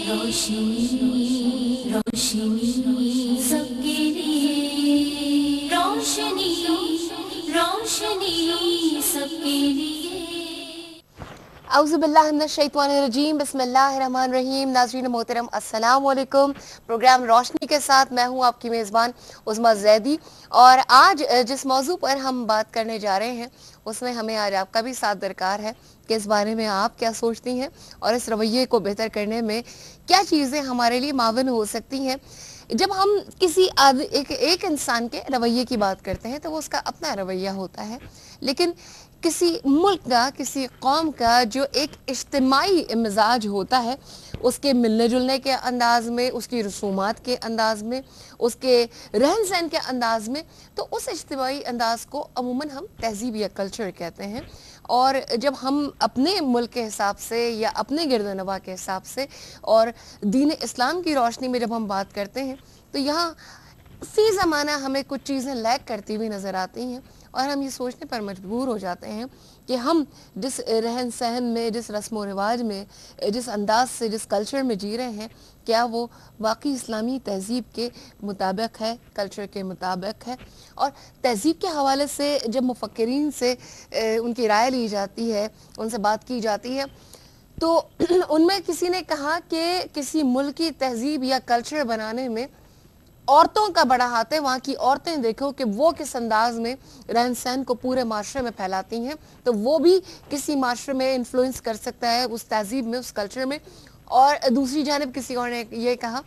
रोशनी रोशनी सबके लिए, रोशनी रोशनी सबके लिए। औज़ुबिल्लाहिमिनश्शैतानिर्रजीम, बिस्मिल्लाहिर्रहमानिर्रहीम। नाज़रीन मोहतरम, अस्सलाम वालेकुम। प्रोग्राम रोशनी के साथ मैं हूँ आपकी मेज़बान उज़्मा ज़ैदी। और आज जिस मौजू पर हम बात करने जा रहे हैं उसमें हमें आज आपका भी साथ दरकार है कि इस बारे में आप क्या सोचती हैं और इस रवैये को बेहतर करने में क्या चीज़ें हमारे लिए मावन हो सकती हैं। जब हम किसी एक इंसान के रवैये की बात करते हैं तो वो उसका अपना रवैया होता है, लेकिन किसी मुल्क का, किसी कौम का जो एक इज्तिमाई मिजाज होता है, उसके मिलने जुलने के अंदाज में, उसकी रसूमात के अंदाज में, उसके रहन सहन के अंदाज में, तो उस इज्तिमाई अंदाज को अमूमन हम तहजीब या कल्चर कहते हैं। और जब हम अपने मुल्क के हिसाब से या अपने गिरदनवा के हिसाब से और दीन इस्लाम की रोशनी में जब हम बात करते हैं तो यहाँ फी ज़माना हमें कुछ चीज़ें लैक करती हुई नज़र आती हैं और हम ये सोचने पर मजबूर हो जाते हैं कि हम जिस रहन सहन में, जिस रस्म व रिवाज में, जिस अंदाज से, जिस कल्चर में जी रहे हैं, क्या वो वाकई इस्लामी तहजीब के मुताबिक है, कल्चर के मुताबिक है। और तहजीब के हवाले से जब मुफक्किरीन से उनकी राय ली जाती है, उनसे बात की जाती है, तो उनमें किसी ने कहा कि किसी मुल्क की तहजीब या कल्चर बनाने में औरतों का बड़ा हाथ है। वहाँ की औरतें देखो कि वो किस अंदाज में रहन सहन को पूरे माशरे में फैलाती हैं, तो वो भी किसी माशरे में इन्फ्लुएंस कर सकता है, उस तहजीब में, उस कल्चर में। और दूसरी जानिब किसी और ने ये कहा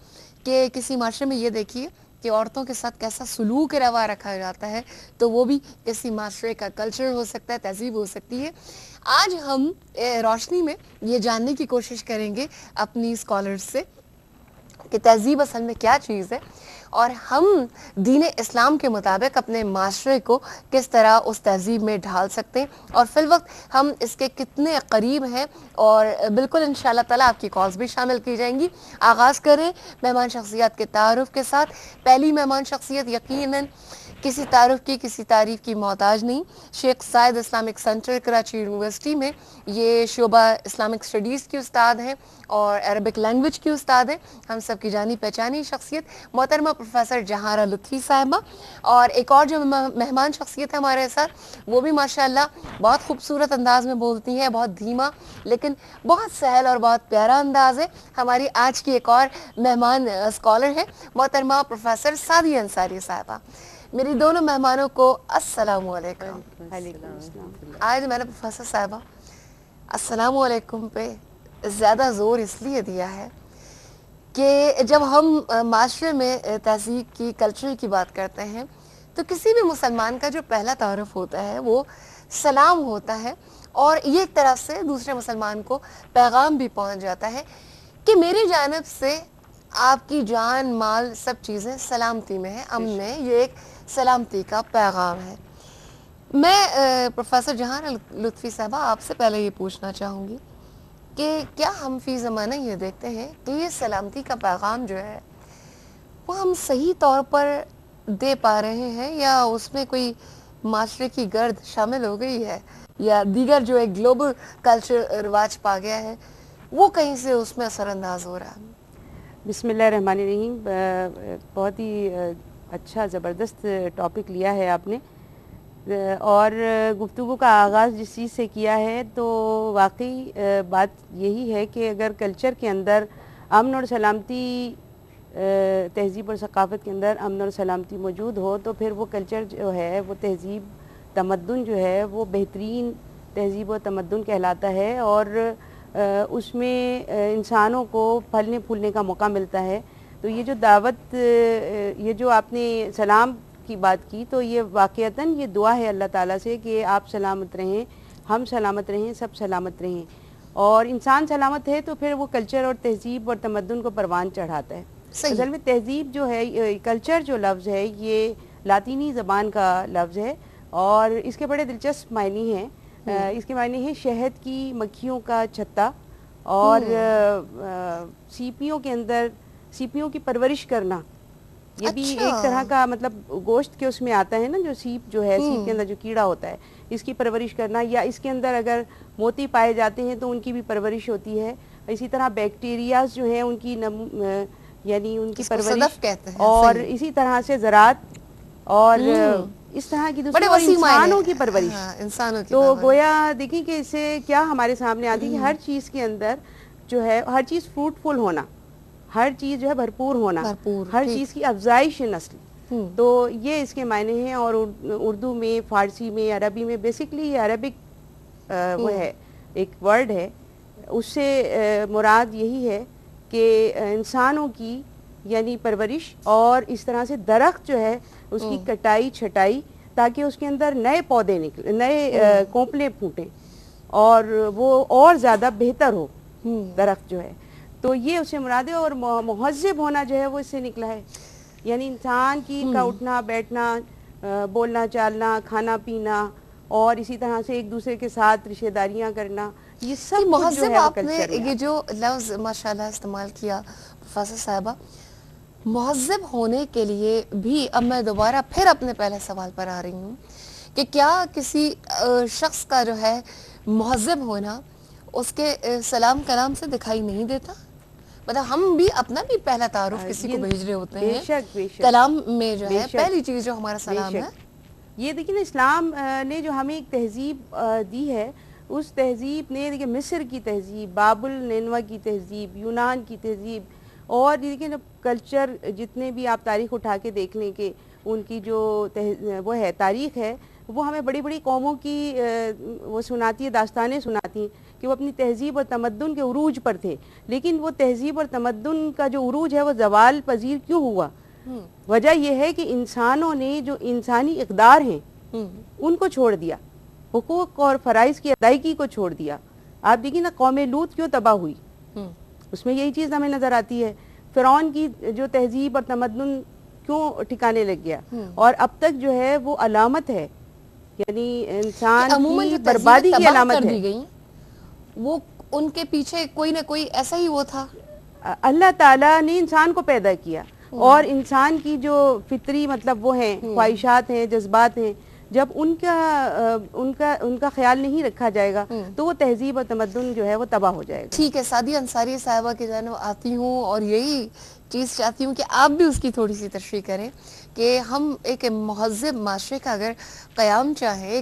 कि किसी माशरे में ये देखिए कि औरतों के साथ कैसा सलूक रवा रखा जाता है, तो वो भी किसी माशरे का कल्चर हो सकता है, तहजीब हो सकती है। आज हम रोशनी में ये जानने की कोशिश करेंगे अपनी स्कॉलर्स से कि तहजीब असल में क्या चीज़ है और हम दीन इस्लाम के मुताबिक अपने माशरे को किस तरह उस तहजीब में ढाल सकते हैं और फिलवक्त हम इसके कितने करीब हैं। और बिल्कुल इंशाअल्लाह ताला आपकी कॉल्स भी शामिल की जाएंगी। आगाज़ करें मेहमान शख्सियत के तारुफ के साथ। पहली मेहमान शख्सियत यकीनन किसी तारुफ की, किसी तारीफ की मोहताज नहीं, Sheikh Zayed Islamic Centre Karachi University में ये शोबा इस्लामिक स्टडीज़ की उस्ताद हैं और अरबिक लैंग्वेज की उस्ताद हैं, हम सब की जानी पहचानी शख्सियत मोहतरमा प्रोफेसर जहारा लुत्फ़ी साहिबा। और एक और जो मेहमान शख्सियत है हमारे साथ, वो भी माशाअल्लाह बहुत खूबसूरत अंदाज में बोलती हैं, बहुत धीमा लेकिन बहुत सहल और बहुत प्यारा अंदाज है। हमारी आज की एक और मेहमान स्कॉलर है मोहतरमा प्रोफेसर सादिया अंसारी साहिबा। मेरी दोनों मेहमानों को अस्सलाम वालेकुम। आज मैंने प्रोफेसर साहिबा अस्सलाम वालेकुम पे ज़्यादा ज़ोर इसलिए दिया है कि जब हम माशरे में तहजीब की, कल्चर की बात करते हैं तो किसी भी मुसलमान का जो पहला तारुफ होता है वो सलाम होता है और ये एक तरह से दूसरे मुसलमान को पैगाम भी पहुंच जाता है कि मेरी जानिब से आपकी जान, माल, सब चीज़ें सलामती में है, अमन में। ये एक सलामती का पैगाम है। मैं प्रोफेसर जहारा लुत्फ़ी साहबा आपसे पहले ये पूछना चाहूँगी कि क्या हम फी ज़माना ये देखते हैं कि ये सलामती का पैगाम जो है वो हम सही तौर पर दे पा रहे हैं या उसमें कोई माशरे की गर्द शामिल हो गई है या दीगर जो एक ग्लोबल कल्चर रिवाज पा गया है वो कहीं से उसमें असरअंदाज हो रहा है। बिस्मिल्लाहिर्रहमानिर्रहीम। बहुत ही अच्छा ज़बरदस्त टॉपिक लिया है आपने और गुफ्तगू का आगाज़ जिस चीज़ से किया है तो वाकई बात यही है कि अगर कल्चर के अंदर अमन और सलामती, तहजीब और सकाफ़त के अंदर अमन और सलामती मौजूद हो तो फिर वो कल्चर जो है, वो तहजीब, तमद्दुन जो है वो बेहतरीन तहजीब और तमद्दुन कहलाता है और उसमें इंसानों को फलने फूलने का मौका मिलता है। तो ये जो दावत, ये जो आपने सलाम की बात की, तो ये वाक़यतन ये दुआ है अल्लाह ताला से कि आप सलामत रहें, हम सलामत रहें, सब सलामत रहें। और इंसान सलामत है तो फिर वो कल्चर और तहजीब और तमद्दुन को परवान चढ़ाता है। असल में तहजीब जो है, कल्चर जो लफ्ज़ है ये लातीनी ज़बान का लफ्ज़ है और इसके बड़े दिलचस्प मायने हैं। इसके मायने हैं शहद की मक्खियों का छत्ता और सीपियों के अंदर सीपियों की परवरिश करना। ये भी एक तरह का मतलब गोश्त के उसमें आता है ना, जो सीप जो है, सीप के अंदर जो कीड़ा होता है, इसकी परवरिश करना, या इसके अंदर अगर मोती पाए जाते हैं तो उनकी भी परवरिश होती है। اسی طرح بیکٹیریاز جو ہیں ان کی یعنی ان کی جس کو پرورش صدف کہتے ہیں، اور صحیح۔ اسی طرح سے زراعت اور اس طرح کی دوسری، اور انسانوں کی پرورش، انسانوں کی تو پرورش۔ گویا دیکھیں کہ اس سے کیا ہمارے سامنے آتی ہے کہ ہر چیز کے اندر جو ہے ہر چیز فروٹفل ہونا، ہر چیز جو ہے بھرپور ہونا، ہر چیز کی افزائش نسل، تو یہ اس کے معنی ہیں۔ اور اردو میں، فارسی میں، عربی میں، بیسکلی یہ عربک وہ ہے ایک ورڈ ہے، اس سے مراد یہی ہے کہ انسانوں کی یعنی پرورش، اور اس طرح سے درخت جو ہے اس کی کٹائی چھٹائی، تاکہ اس کے اندر نئے پودے نکلیں، نئے کونپلیں پھوٹیں اور وہ اور زیادہ بہتر ہو درخت جو ہے، تو یہ اس سے مراد ہے۔ اور مہذب ہونا جو ہے وہ اس سے نکلا ہے، یعنی انسان کی کا اٹھنا بیٹھنا، بولنا چالنا، کھانا پینا، اور اسی طرح سے ایک دوسرے کے ساتھ رشتہ داریاں کرنا، یہ سب کچھ جو مہذب، ہے وہ آپ نے کلچر میں یہ جو لفظ ماشاءاللہ استعمال کیا پروفیسر صاحبہ، مہذب ہونے کے لیے بھی اب میں دوبارہ پھر اپنے پہلے سوال پر آ رہی ہوں کہ کیا کسی شخص کا جو ہے مہذب ہونا اس کے سلام کلام سے دکھائی نہیں دیتا؟ مطلب ہم بھی اپنا بھی پہلا تعارف کسی کو بھیج رہے ہوتے ہیں، بے شک کلام میں جو بے ہے شک، پہلی چیز جو ہمارا بے سلام ہے۔ شک۔ یہ دیکھیں نا، اسلام نے جو ہمیں ایک تہذیب دی ہے، اس تہذیب نے دیکھیں مصر کی تہذیب، بابل نینوا کی تہذیب، یونان کی تہذیب، اور دیکھیں کلچر جتنے بھی آپ تاریخ اٹھا کے دیکھ لیں کہ ان کی جو وہ ہے تاریخ ہے، وہ ہمیں بڑی بڑی قوموں کی وہ سناتی ہے، داستانیں سناتی ہیں کہ وہ اپنی تہذیب اور تمدن کے عروج پر تھے، لیکن وہ تہذیب اور تمدن کا جو عروج ہے وہ زوال پذیر کیوں ہوا؟ وجہ یہ ہے کہ انسانوں نے جو انسانی اقدار ہیں ان کو چھوڑ دیا، حقوق اور فرائض کی ادائیگی کو چھوڑ دیا۔ آپ دیکھیں نا قوم لوط کیوں تباہ ہوئی، اس میں یہی چیز ہمیں نظر آتی ہے۔ فرعون کی جو تہذیب اور تمدن کیوں ٹھکانے لگ گیا، اور اب تک جو ہے وہ علامت ہے، یعنی انسان عموماً کی جو بربادی تہذیبیں کی تباہ علامت کر ہے۔ دی گئیں وہ ان کے پیچھے کوئی نہ کوئی ایسا ہی وہ تھا۔ اللہ تعالیٰ نے انسان کو پیدا کیا، اور انسان کی جو فطری مطلب وہ ہیں خواہشات ہیں، جذبات ہیں، جب ان کا خیال نہیں رکھا جائے گا تو وہ تہذیب اور تمدن جو ہے وہ تباہ ہو جائے گا۔ ٹھیک ہے، سعدیہ انصاری صاحبہ کی جانب آتی ہوں، اور یہی چیز چاہتی ہوں کہ آپ بھی اس کی تھوڑی سی تشریح کریں کہ ہم ایک مہذب معاشرے کا اگر قیام چاہیں،